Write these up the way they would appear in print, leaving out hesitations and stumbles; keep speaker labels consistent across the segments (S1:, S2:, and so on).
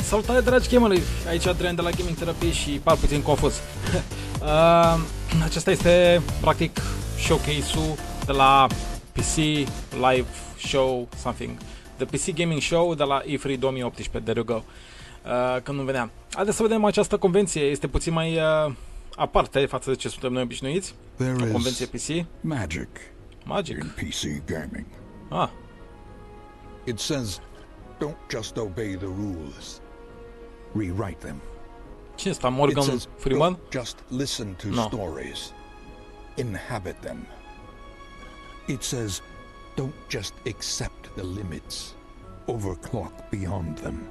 S1: Salutare dragi gameri, aici Adrian de la Gaming Therapy și par puțin confuz. Acesta este practic showcase-ul de la PC Live Show something. The PC Gaming Show de la E3 2018, there you go. Când nu veneam. Haideți să vedem această convenție, este puțin mai aparte față de ce suntem noi obișnuiți. O convenție PC.
S2: Magic.
S1: Magic.
S2: In PC gaming.
S1: Ah.
S2: It says, don't just obey the rules. Rewrite them.
S1: Cine este Morgan Freeman?
S2: Just listen to stories. Inhabit them. It says, don't just accept the limits. Overclock beyond them.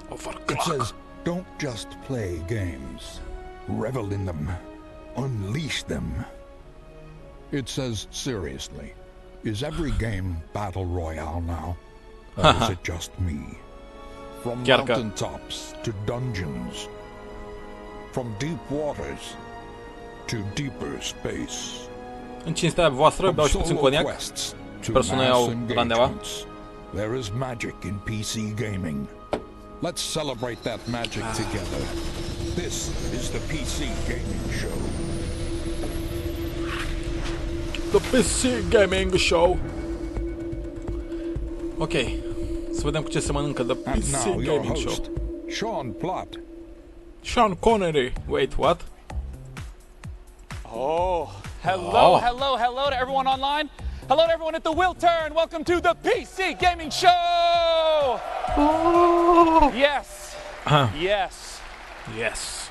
S1: Overclock.
S2: It says, don't just play games. Revel in them. Unleash them. It says, seriously, is every game battle royale now? Or is it just me? From mountaintops to dungeons. From deep waters to deeper space.
S1: În cinstea voastră, beau și puțin coniac. Persoane au randeaua.
S2: There is magic in PC gaming. Let's celebrate that magic together. This is the PC Gaming Show.
S1: The PC Gaming Show. Ok, să vedem cu ce se mănâncă The PC Gaming Show.
S2: Sean Plott.
S1: Sean Connery. Wait, what?
S3: Oh, hello to everyone online. Hello to everyone at the wheel turn. Welcome to the PC Gaming Show. Yes.
S1: Yes.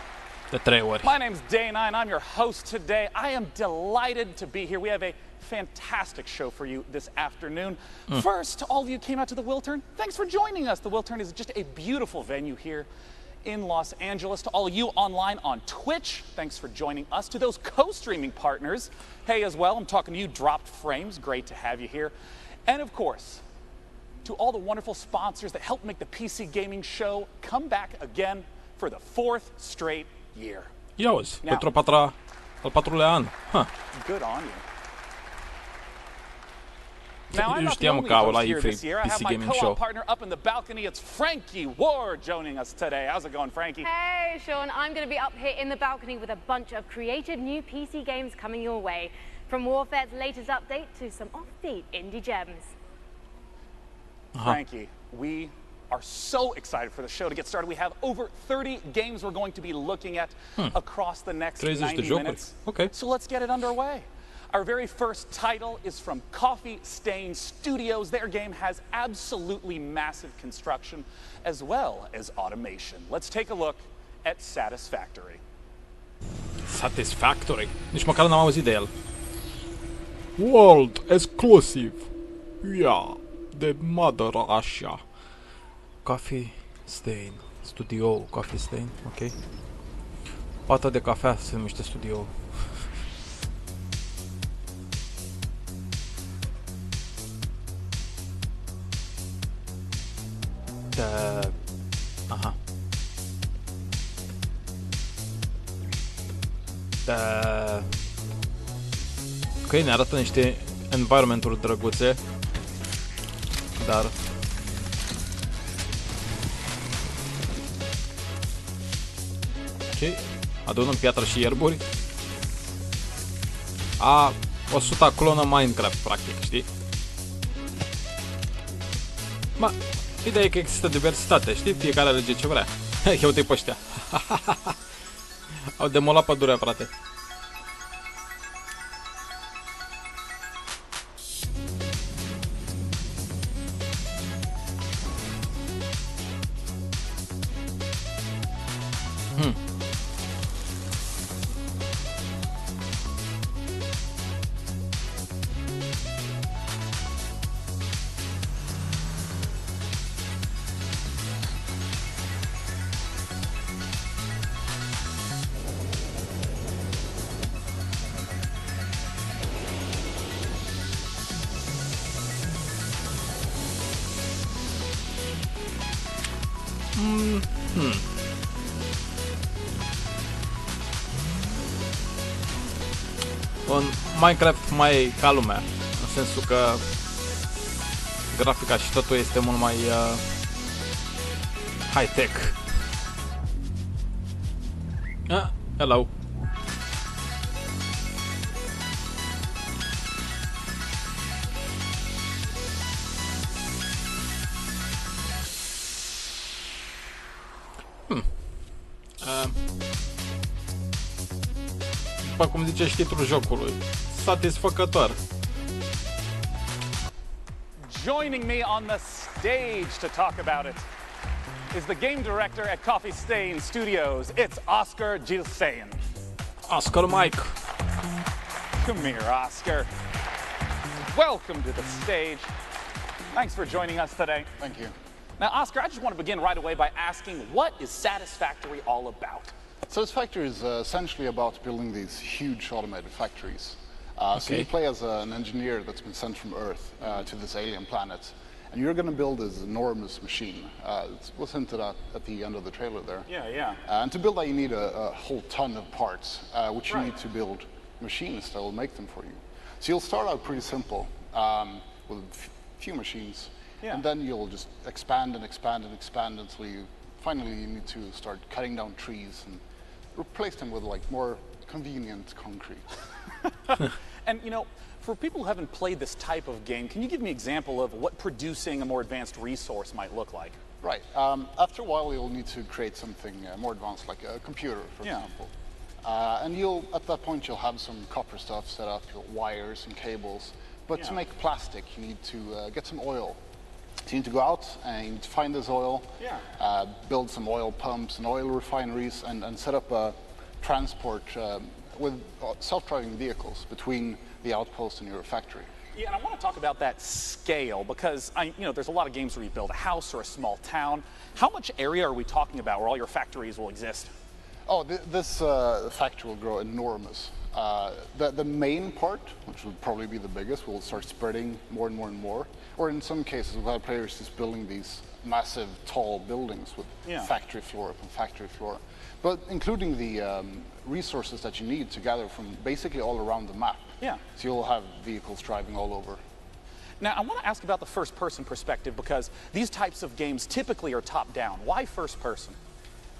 S1: The trei ori.
S3: My name's Dana and I'm your host today. I am delighted to be here. We have a fantastic show for you this afternoon. First, all of you came out to the wheel turn. Thanks for joining us. The wheel turn is just a beautiful venue here in Los Angeles. To all of you online on Twitch, thanks for joining us. To those co-streaming partners, hey as well, I'm talking to you, Dropped Frames, great to have you here. And of course, to all the wonderful sponsors that help make the PC Gaming Show come back again for the 4th straight year.
S1: Ia uzi, pentru al patrulea an.
S3: Good on you. Now, I'm
S1: Eu
S3: not the
S1: știam
S3: only
S1: că au
S3: host
S1: la
S3: here
S1: E3
S3: this year. I have
S1: PC
S3: my
S1: Gaming Show.
S3: co-op partner up in the balcony. It's Frankie Ward joining us today. How's it going, Frankie?
S4: Hey, Sean. I'm going to be up here in the balcony with a bunch of creative new PC games coming your way. From Warfare's latest update to some offbeat indie gems.
S3: Frankie, we are so excited for the show to get started. We have over 30 games we're going to be looking at across the next 90 minutes.
S1: Okay.
S3: So let's get it underway. Our very first title is from Coffee Stain Studios. Their game has absolutely massive construction as well as automation. Let's take a look at Satisfactory.
S1: Satisfactory. Nici măcar n-am auzit de el. World exclusive. Yeah, de Mother Russia. Coffee Stain Studio, Coffee Stain, ok. Pată de cafea se numește studio. Aha. Ok, ne arată niște environment-uri drăguțe. Dar ok, adunăm piatră și ierburi. 100 clonă Minecraft, practic, știi? Ma, ideea e că există diversitate, știi? Fiecare alege ce vrea. Ia uite-i pe ăștia. Au demolat pădurea, frate. În Minecraft mai e ca lumea, în sensul că grafica și totul este mult mai high tech. Hello. După cum zice și titlul jocului, satisfăcător.
S3: Joining me on the stage to talk about it is the game director at Coffee Stain Studios. It's Oscar Gilsayan.
S1: Oscar Mike.
S3: Come here, Oscar. Welcome to the stage. Thanks for joining us today.
S5: Thank you.
S3: Now, Oscar, I just want to begin right away by asking, what is Satisfactory all about?
S5: Satisfactory is essentially about building these huge automated factories. So you play as an engineer that's been sent from Earth to this alien planet, and you're going to build this enormous machine. It was hinted at the end of the trailer there.
S3: Yeah.
S5: And to build that, you need a whole ton of parts, which you need to build machines that will make them for you. So you'll start out pretty simple with a few machines, and then you'll just expand and expand and expand until you finally need to start cutting down trees and replace them with like more convenient concrete.
S3: And you know, for people who haven't played this type of game, can you give me an example of what producing a more advanced resource might look like?
S5: Right. After a while, you'll need to create something more advanced, like a computer, for example. And at that point, you'll have some copper stuff set up, wires and cables. But to make plastic, you need to get some oil. So you need to go out and you need to find this oil, build some oil pumps and oil refineries, and set up a transport with self-driving vehicles between the outpost and your factory.
S3: Yeah, and I want to talk about that scale because there's a lot of games where you build a house or a small town. How much area are we talking about where all your factories will exist?
S5: Oh, this factory will grow enormous. The main part, which will probably be the biggest, will start spreading more and more and more. Or in some cases, we'll have players just building these massive, tall buildings with factory floor upon factory floor. But including the resources that you need to gather from basically all around the map. So you'll have vehicles driving all over.
S3: Now, I want to ask about the first-person perspective because these types of games typically are top-down. Why first-person?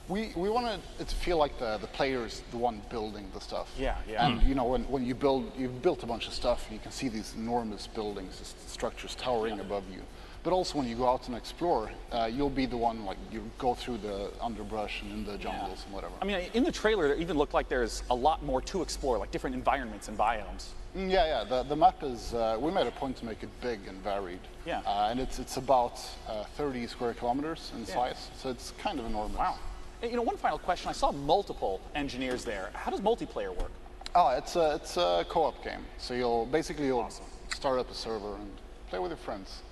S5: We wanted it to feel like the player is the one building the stuff. And when you've built a bunch of stuff, you can see these enormous buildings, structures towering above you. But also when you go out and explore, you'll be the one, like, you go through the underbrush and in the jungles and whatever.
S3: I mean, in the trailer, it even looked like there's a lot more to explore, like different environments and biomes.
S5: The map is, we made a point to make it big and varied. And it's about 30 square kilometers in size, so it's kind of enormous.
S3: Wow. And, one final question. I saw multiple engineers there. How does multiplayer work?
S5: Oh, it's a co-op game. So you'll start up a server and play with your friends.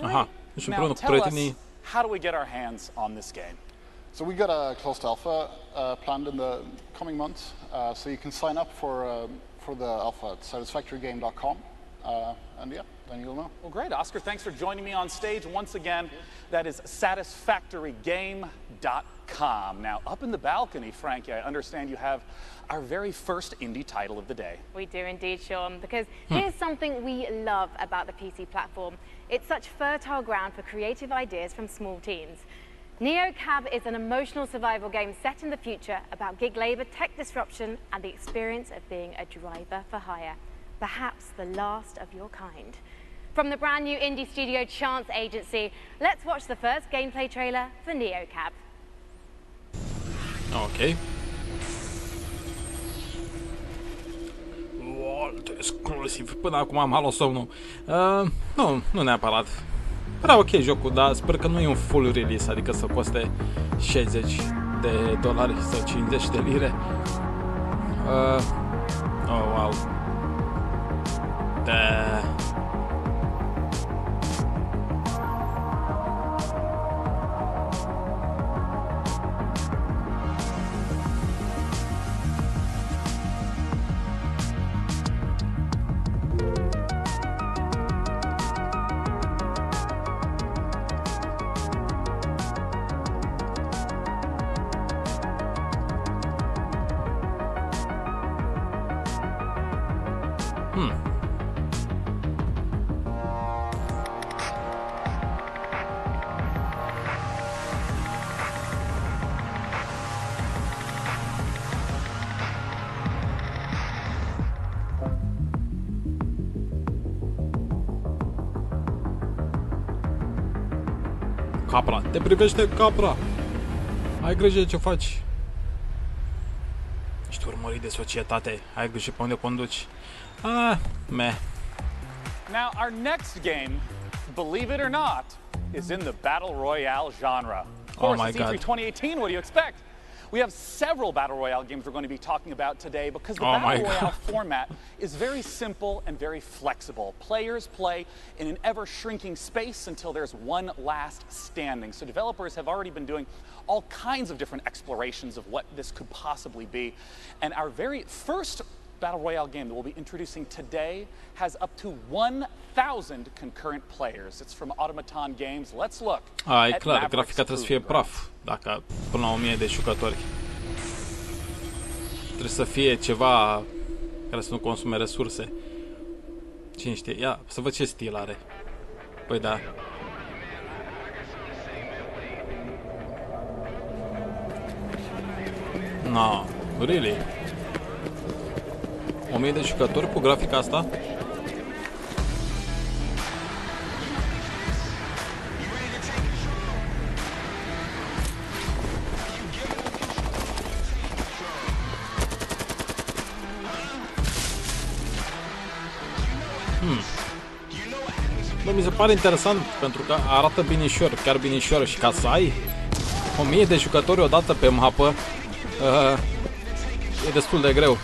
S3: Now, tell us, how do we get our hands on this game?
S5: So we got a closed alpha planned in the coming months. So you can sign up for the alpha at satisfactorygame.com. And then you'll know.
S3: Well, great, Oscar. Thanks for joining me on stage once again. That is satisfactorygame.com. Now, up in the balcony, Frankie, I understand you have our very first indie title of the day.
S4: We do indeed, Sean, because here's something we love about the PC platform. It's such fertile ground for creative ideas from small teams. NeoCab is an emotional survival game set in the future about gig labor, tech disruption, and the experience of being a driver for hire. Perhaps the last of your kind. From the brand new indie studio Chance Agency, let's watch the first gameplay trailer for NeoCab.
S1: Ok. World exclusiv. Până acum am halos somnul. Nu neapărat. Era ok jocul, dar sper că nu e un full release, adică să coste $60 sau 50 de lire. Oh, wow. capra. Te privește capra. Ai grijă de ce faci. Ești urmărit de societate. Ai grijă pe unde conduci. Meh.
S3: Now, our next game, believe it or not, is in the Battle Royale genre. Of course,
S1: my
S3: it's
S1: God.
S3: E3 2018, what do you expect? We have several Battle Royale games we're going to be talking about today because the Battle Royale format is very simple and very flexible. Players play in an ever-shrinking space until there's one last standing. So developers have already been doing all kinds of different explorations of what this could possibly be. And our very first Battle Royale game that we'll be introducing today has up to 1,000 concurrent players. It's from Automaton Games. Let's look.
S1: E clar, grafica trebuie să fie praf, dacă până la 1000 de jucători. Trebuie să fie ceva care să nu consume resurse. Cine știe? Ia, să văd ce stil are. Păi da. No, really? 1000 de jucători cu grafica asta? Bă, mi se pare interesant pentru că arată binișor, chiar binișor, și ca să ai 1000 de jucători odată pe mapă e destul de greu.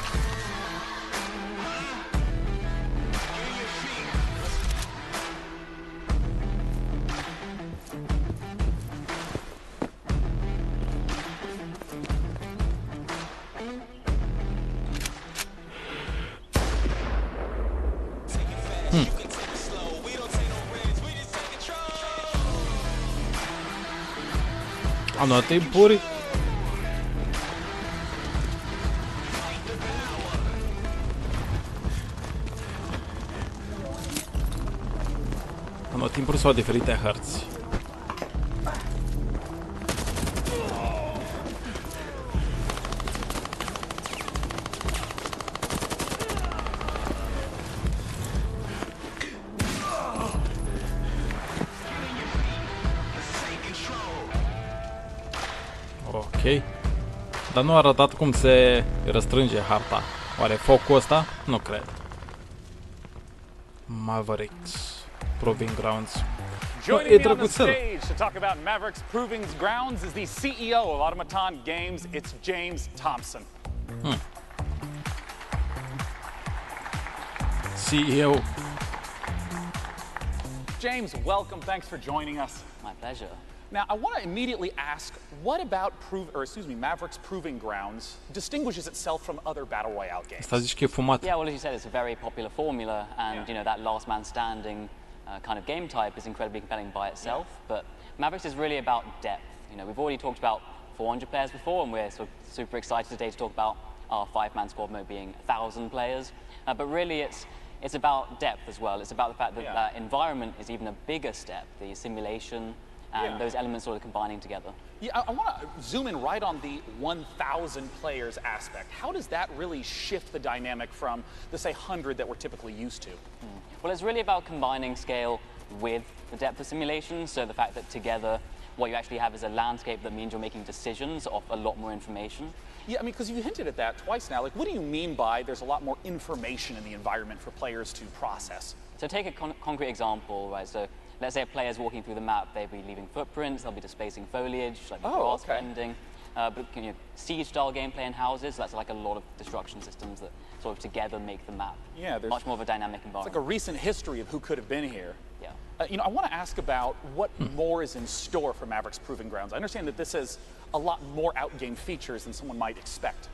S1: Anotimpuri. Anotimpuri sau diferite hărți. Ok. Dar nu a arătat cum se răstrânge harta. Oare focul ăsta? Nu cred. Mavericks Proving Grounds.
S3: Joining me on the stage to talk about Mavericks Proving Grounds is the CEO of Automaton Games. It's James Thompson.
S1: CEO.
S3: James, welcome. Thanks for joining us.
S6: My pleasure.
S3: Now, I want to immediately ask, what about Mavericks Proving Grounds distinguishes itself from other Battle Royale games?
S1: Asta zici că e fumat.
S6: Yeah, well, as you said, it's a very popular formula, and you know that last man standing kind of game type is incredibly compelling by itself. But Mavericks is really about depth. You know, we've already talked about 400 players before, and we're sort of super excited today to talk about our 5-man squad mode being 1,000 players. But really, it's about depth as well. It's about the fact that that environment is even a bigger step, the simulation. And those elements sort of combining together.
S3: Yeah, I want to zoom in right on the 1,000 players aspect. How does that really shift the dynamic from the, say, 100 that we're typically used to?
S6: Well, it's really about combining scale with the depth of simulation. So the fact that together, what you actually have is a landscape that means you're making decisions off a lot more information.
S3: Yeah, I mean, because you hinted at that twice now. Like, what do you mean by there's a lot more information in the environment for players to process?
S6: So take a concrete example, right? So let's say a player's walking through the map, they'll be leaving footprints, they'll be displacing foliage, like grass bending. But siege-style gameplay in houses, that's like a lot of destruction systems that sort of together make the map.
S3: Yeah, there's
S6: much more of a dynamic environment.
S3: It's like a recent history of who could have been here.
S6: Yeah.
S3: You know, I want to ask about what more is in store for Mavericks Proving Grounds. I understand that this has a lot more out-game features than someone might expect.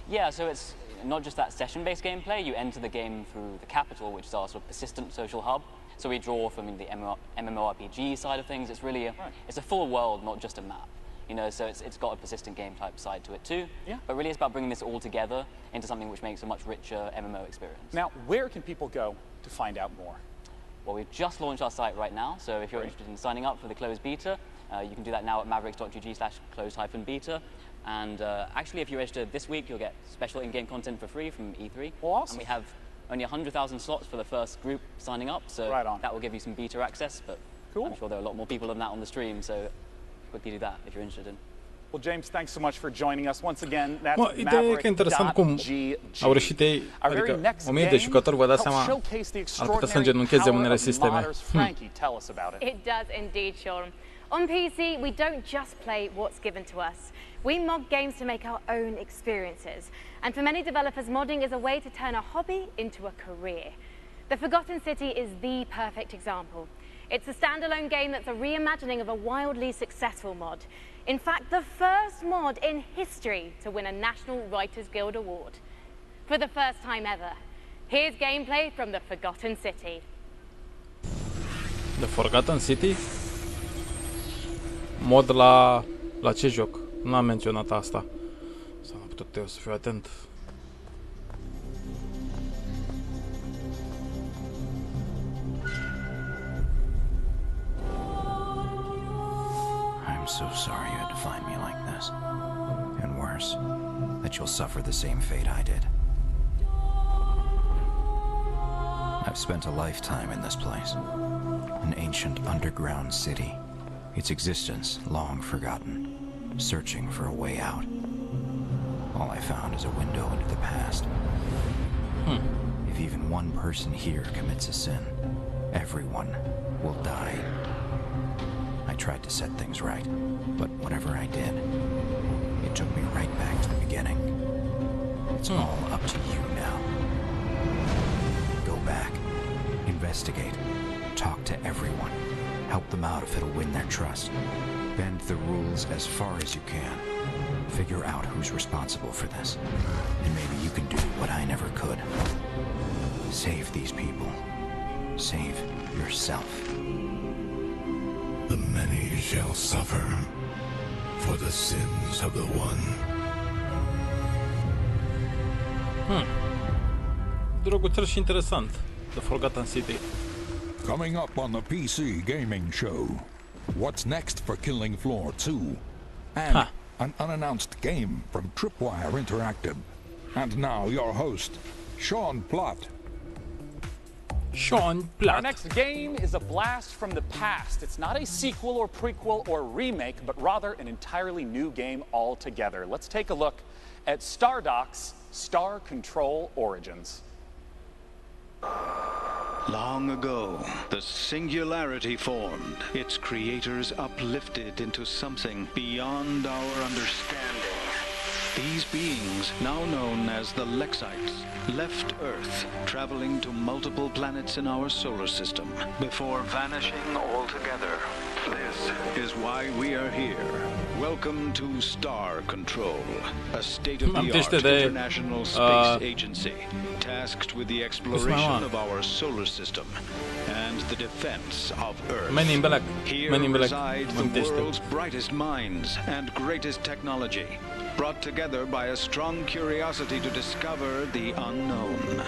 S6: Yeah, so it's not just that session-based gameplay. You enter the game through the capital, which is our sort of persistent social hub. So we draw from the MMORPG side of things. It's really it's a full world, not just a map. You know, so it's got a persistent game type side to it too. Yeah. But really, it's about bringing this all together into something which makes a much richer MMO experience.
S3: Now, where can people go to find out more?
S6: Well, we've just launched our site right now. So if you're interested in signing up for the closed beta, you can do that now at mavericks.gg/closed-beta. And actually, if you register this week, you'll get special in-game content for free from E3.
S3: Well, awesome.
S6: And we have only 100,000 slots for the first group signing up, so that will give you some beta access. But
S3: Cool.
S6: I'm sure there are a lot more people than that on the stream, so quickly do that if you're interested in.
S3: Well, James, thanks so much for joining us once again. That's
S1: Ideea e că e interesant cum au reușit ei, adică 1000 de jucători, vă dați seama, ar putea să îngenuncheze unele sisteme.
S4: It does indeed, Sean. On PC, we don't just play what's given to us. We mod games to make our own experiences. And for many developers, modding is a way to turn a hobby into a career. The Forgotten City is the perfect example. It's a standalone game that's a reimagining of a wildly successful mod. In fact, the first mod in history to win a National Writers Guild Award. For the first time ever, here's gameplay from the Forgotten City.
S1: The Forgotten City? Mod la ce joc? N-am menționat asta. S-a putut eu să fiu atent.
S7: I'm so sorry you had to find me like this. And worse, that you'll suffer the same fate I did. I've spent a lifetime in this place. An ancient underground city. Its existence long forgotten. Searching for a way out. All I found is a window into the past. If even one person here commits a sin, everyone will die. I tried to set things right, but whatever I did, it took me right back to the beginning. It's all up to you now. Go back, investigate, talk to everyone, help them out if it'll win their trust. Bend the rules as far as you can. Figure out who's responsible for this. And maybe you can do what I never could. Save these people. Save yourself.
S8: The many shall suffer for the sins of the one.
S1: Drăguțel și interesant. The Forgotten City.
S2: Coming up on the PC Gaming Show, what's next for Killing Floor 2? And an unannounced game from Tripwire Interactive. And now your host, Sean Platt.
S1: Sean Platt.
S3: Our next game is a blast from the past. It's not a sequel or prequel or remake, but rather an entirely new game altogether. Let's take a look at Stardoc's Star Control Origins.
S9: Long ago, the Singularity formed, its creators uplifted into something beyond our understanding. These beings, now known as the Lexites, left Earth, traveling to multiple planets in our solar system, before vanishing altogether. This is why we are here. Welcome to Star Control, a state-of-the-art international space agency tasked with the exploration of our solar system and the defense of Earth. Here resides the world's brightest minds and greatest technology, brought together by a strong curiosity to discover the unknown.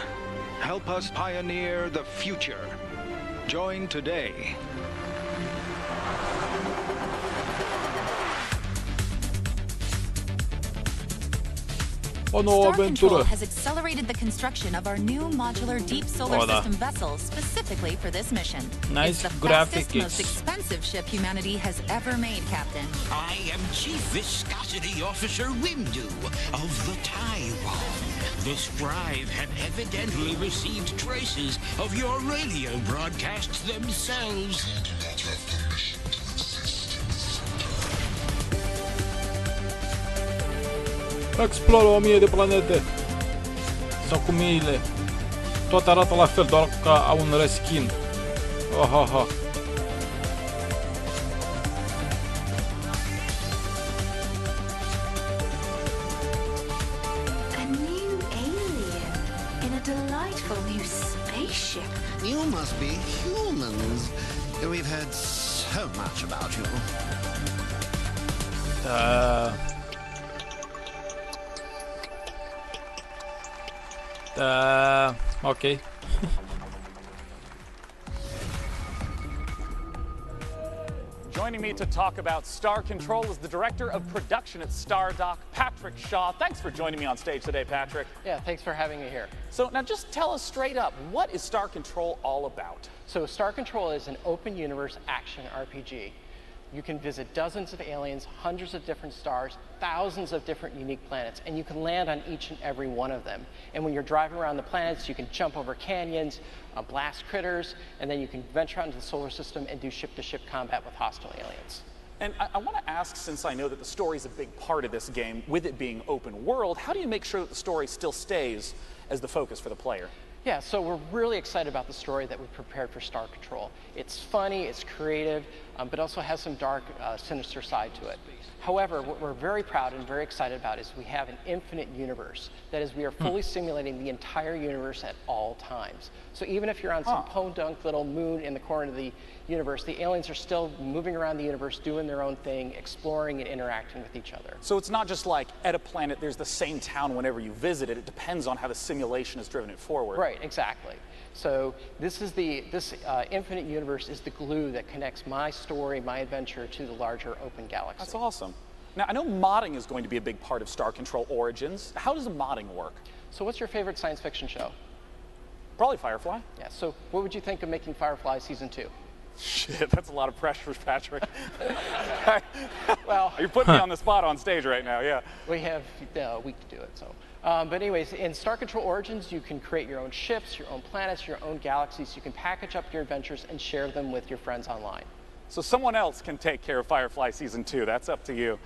S9: Help us pioneer the future. Join today.
S1: Star
S10: Control has accelerated the construction of our new modular deep solar system vessel specifically for this mission.
S1: Nice
S10: it's the fastest, most expensive ship humanity has ever made, Captain.
S11: I am Chief Viscosity Officer Windu of the Taiwan. This drive had evidently received traces of your radio broadcasts themselves.
S1: Exploră 1000 de planete. Sau cu miile. Toate arată la fel, doar că au un reskin. Ohoho.
S12: A new alien in a delightful new spaceship.
S11: You must be humans. We've heard so much about you.
S1: Ok.
S3: Joining me to talk about Star Control is the Director of Production at StarDock, Patrick Shaw. Thanks for joining me on stage today, Patrick.
S13: Yeah, thanks for having me here.
S3: So now just tell us straight up, what is Star Control all about?
S13: So Star Control is an open universe action RPG. You can visit dozens of aliens, hundreds of different stars, thousands of different unique planets, and you can land on each and every one of them. And when you're driving around the planets, you can jump over canyons, blast critters, and then you can venture out into the solar system and do ship-to-ship combat with hostile aliens.
S3: And I want to ask, since I know that the story is a big part of this game, with it being open world, how do you make sure that the story still stays as the focus for the player?
S13: Yeah, so we're really excited about the story that we prepared for Star Control. It's funny, it's creative, but also has some dark, sinister side to it. However, what we're very proud and very excited about is we have an infinite universe. That is, we are fully simulating the entire universe at all times. So even if you're on some podunk little moon in the corner of the universe, the aliens are still moving around the universe, doing their own thing, exploring and interacting with each other.
S3: So it's not just like at a planet there's the same town whenever you visit it. It depends on how the simulation has driven it forward.
S13: Right, exactly. So this infinite universe is the glue that connects my story, my adventure, to the larger open galaxy.
S3: That's awesome. Now, I know modding is going to be a big part of Star Control Origins. How does the modding work?
S13: So what's your favorite science fiction show?
S3: Probably Firefly.
S13: Yeah, so what would you think of making Firefly Season 2?
S3: Shit, that's a lot of pressure, Patrick.
S13: Well,
S3: you're putting me on the spot on stage right now, yeah.
S13: We have a week to do it, so. But anyways, in Star Control Origins, you can create your own ships, your own planets, your own galaxies. You can package up your adventures and share them with your friends online.
S3: So someone else can take care of Firefly Season 2. That's up to you.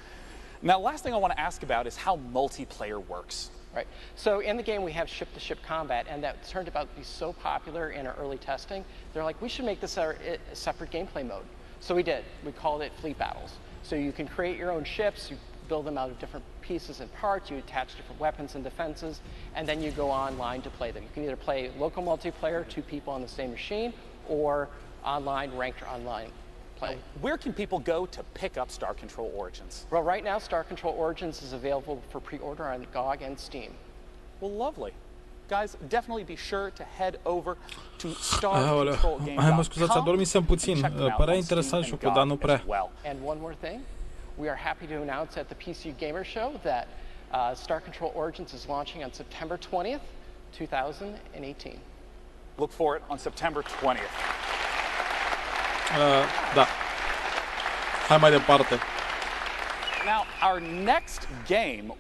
S3: Now, last thing I want to ask about is how multiplayer works.
S13: Right. So in the game, we have ship-to-ship combat, and that turned out to be so popular in our early testing. They're like, we should make this a separate gameplay mode. So we did. We called it Fleet Battles. So you can create your own ships, you build them out of different pieces and parts, you attach different weapons and defenses, and then you go online to play them. You can either play local multiplayer, 2 people on the same machine, or online, ranked online play.
S3: Where can people go to pick up Star Control Origins?
S13: Well, right now, Star Control Origins is available for pre-order on GOG and Steam.
S3: Well, lovely. Guys, definitely be sure to head over to starcontrolgame.com.
S1: Mă scuzați, adormisem puțin. Părea interesant jocul, dar nu prea.
S13: And one more thing, we are happy to announce at the PC Gamer Show that Star Control Origins is launching on September 20th, 2018.
S3: Look for it on September 20th.
S1: Da. Hai mai departe.
S3: Now, our next game